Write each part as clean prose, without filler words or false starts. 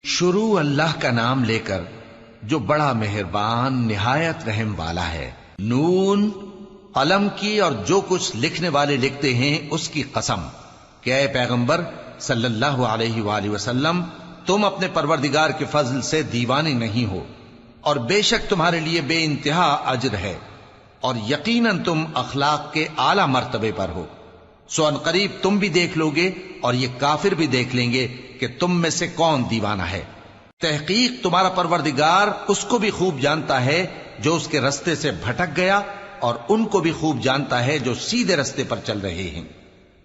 شروع اللہ کا نام لے کر جو بڑا مہربان نہایت رحم والا ہے۔ نون، قلم کی اور جو کچھ لکھنے والے لکھتے ہیں اس کی قسم کہ اے پیغمبر صلی اللہ علیہ وآلہ وسلم، تم اپنے پروردگار کے فضل سے دیوانے نہیں ہو، اور بے شک تمہارے لیے بے انتہا اجر ہے، اور یقیناً تم اخلاق کے اعلی مرتبے پر ہو۔ سو ان قریب تم بھی دیکھ لو گے اور یہ کافر بھی دیکھ لیں گے کہ تم میں سے کون دیوانہ ہے۔ تحقیق تمہارا پروردگار اس کو بھی خوب جانتا ہے جو اس کے رستے سے بھٹک گیا، اور ان کو بھی خوب جانتا ہے جو سیدھے رستے پر چل رہے ہیں۔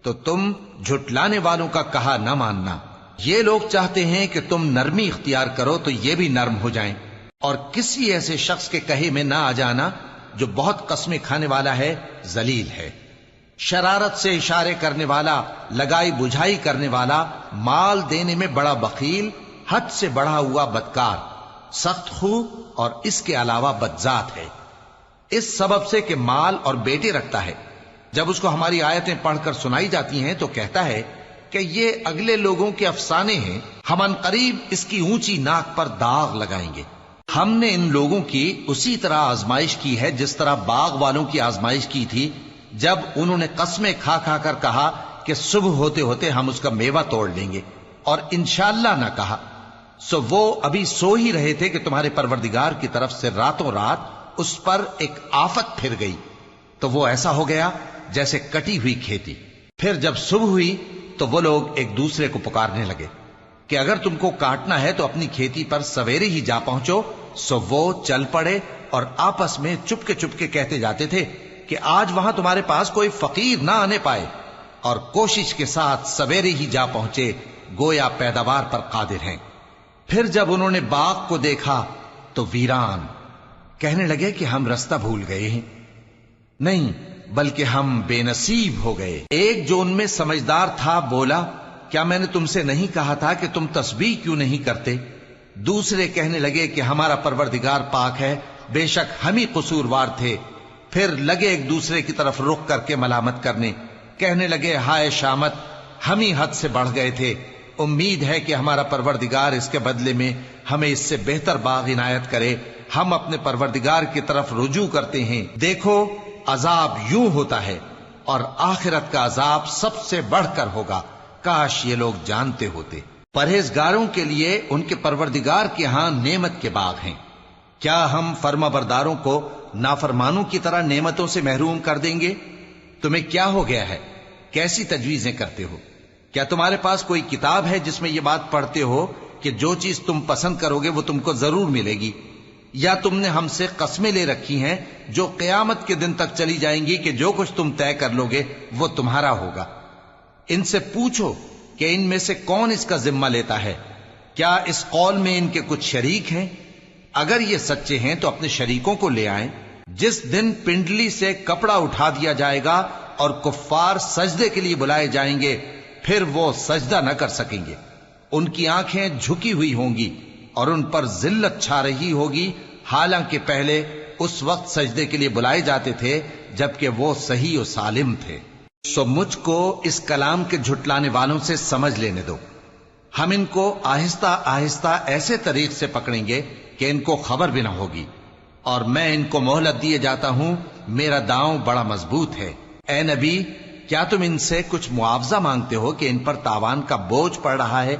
تو تم جھٹلانے والوں کا کہا نہ ماننا۔ یہ لوگ چاہتے ہیں کہ تم نرمی اختیار کرو تو یہ بھی نرم ہو جائیں، اور کسی ایسے شخص کے کہے میں نہ آ جانا جو بہت قسمیں کھانے والا ہے، ذلیل ہے، شرارت سے اشارے کرنے والا، لگائی بجھائی کرنے والا، مال دینے میں بڑا بخیل، حد سے بڑھا ہوا بدکار، سخت خو اور اس کے علاوہ بدذات ہے، اس سبب سے کہ مال اور بیٹے رکھتا ہے۔ جب اس کو ہماری آیتیں پڑھ کر سنائی جاتی ہیں تو کہتا ہے کہ یہ اگلے لوگوں کے افسانے ہیں، ہم ان قریب اس کی اونچی ناک پر داغ لگائیں گے۔ ہم نے ان لوگوں کی اسی طرح آزمائش کی ہے جس طرح باغ والوں کی آزمائش کی تھی، جب انہوں نے قسمیں کھا کھا کر کہا کہ صبح ہوتے ہوتے ہم اس کا میوہ توڑ لیں گے، اور انشاءاللہ نہ کہا۔ سو وہ ابھی سو ہی رہے تھے کہ تمہارے پروردگار کی طرف سے راتوں رات اس پر ایک آفت پھر گئی، تو وہ ایسا ہو گیا جیسے کٹی ہوئی کھیتی۔ پھر جب صبح ہوئی تو وہ لوگ ایک دوسرے کو پکارنے لگے کہ اگر تم کو کاٹنا ہے تو اپنی کھیتی پر سویرے ہی جا پہنچو۔ سو وہ چل پڑے اور آپس میں چپ کے کہتے جاتے تھے کہ آج وہاں تمہارے پاس کوئی فقیر نہ آنے پائے، اور کوشش کے ساتھ سویرے ہی جا پہنچے، گویا پیداوار پر قادر ہیں۔ پھر جب انہوں نے باغ کو دیکھا تو ویران، کہنے لگے کہ ہم رستہ بھول گئے ہیں، نہیں بلکہ ہم بے نصیب ہو گئے۔ ایک جو ان میں سمجھدار تھا بولا، کیا میں نے تم سے نہیں کہا تھا کہ تم تسبیح کیوں نہیں کرتے؟ دوسرے کہنے لگے کہ ہمارا پروردگار پاک ہے، بے شک ہم ہی قصوروار تھے۔ پھر لگے ایک دوسرے کی طرف رخ کر کے ملامت کرنے، کہنے لگے ہائے شامت، ہم ہی حد سے بڑھ گئے تھے، امید ہے کہ ہمارا پروردگار اس کے بدلے میں ہمیں اس سے بہتر باغ عنایت کرے، ہم اپنے پروردگار کی طرف رجوع کرتے ہیں۔ دیکھو عذاب یوں ہوتا ہے، اور آخرت کا عذاب سب سے بڑھ کر ہوگا، کاش یہ لوگ جانتے ہوتے۔ پرہیزگاروں کے لیے ان کے پروردگار کے ہاں نعمت کے باغ ہیں۔ کیا ہم فرما برداروں کو نافرمانوں کی طرح نعمتوں سے محروم کر دیں گے؟ تمہیں کیا ہو گیا ہے؟ کیسی تجویزیں کرتے ہو؟ کیا تمہارے پاس کوئی کتاب ہے جس میں یہ بات پڑھتے ہو کہ جو چیز تم پسند کرو گے وہ تم کو ضرور ملے گی؟ یا تم نے ہم سے قسمیں لے رکھی ہیں جو قیامت کے دن تک چلی جائیں گی کہ جو کچھ تم طے کر لو گے وہ تمہارا ہوگا؟ ان سے پوچھو کہ ان میں سے کون اس کا ذمہ لیتا ہے؟ کیا اس قول میں ان کے کچھ شریک ہیں؟ اگر یہ سچے ہیں تو اپنے شریکوں کو لے آئیں۔ جس دن پنڈلی سے کپڑا اٹھا دیا جائے گا اور کفار سجدے کے لیے بلائے جائیں گے، پھر وہ سجدہ نہ کر سکیں گے، ان کی آنکھیں جھکی ہوئی ہوں گی اور ان پر ذلت چھا رہی ہوگی، حالانکہ پہلے اس وقت سجدے کے لیے بلائے جاتے تھے جبکہ وہ صحیح و سالم تھے۔ سو مجھ کو اس کلام کے جھٹلانے والوں سے سمجھ لینے دو، ہم ان کو آہستہ آہستہ ایسے طریق سے پکڑیں گے کہ ان کو خبر بھی نہ ہوگی، اور میں ان کو مہلت دیے جاتا ہوں، میرا داؤں بڑا مضبوط ہے۔ اے نبی، کیا تم ان سے کچھ معاوضہ مانگتے ہو کہ ان پر تاوان کا بوجھ پڑ رہا ہے،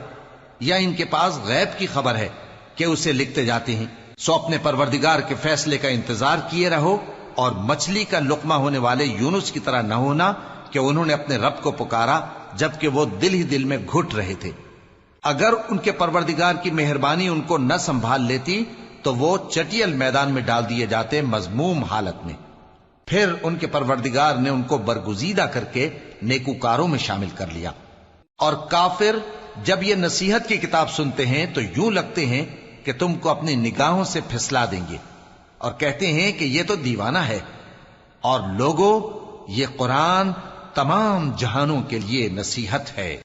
یا ان کے پاس غیب کی خبر ہے کہ اسے لکھتے جاتے ہیں؟ سو اپنے پروردگار کے فیصلے کا انتظار کیے رہو، اور مچھلی کا لقمہ ہونے والے یونس کی طرح نہ ہونا کہ انہوں نے اپنے رب کو پکارا جبکہ وہ دل ہی دل میں گھٹ رہے تھے۔ اگر ان کے پروردگار کی مہربانی ان کو نہ سنبھال لیتی تو وہ چٹیل میدان میں ڈال دیے جاتے مذموم حالت میں۔ پھر ان کے پروردگار نے ان کو برگزیدہ کر کے نیکوکاروں میں شامل کر لیا۔ اور کافر جب یہ نصیحت کی کتاب سنتے ہیں تو یوں لگتے ہیں کہ تم کو اپنی نگاہوں سے پھسلا دیں گے، اور کہتے ہیں کہ یہ تو دیوانہ ہے۔ اور لوگوں، یہ قرآن تمام جہانوں کے لیے نصیحت ہے۔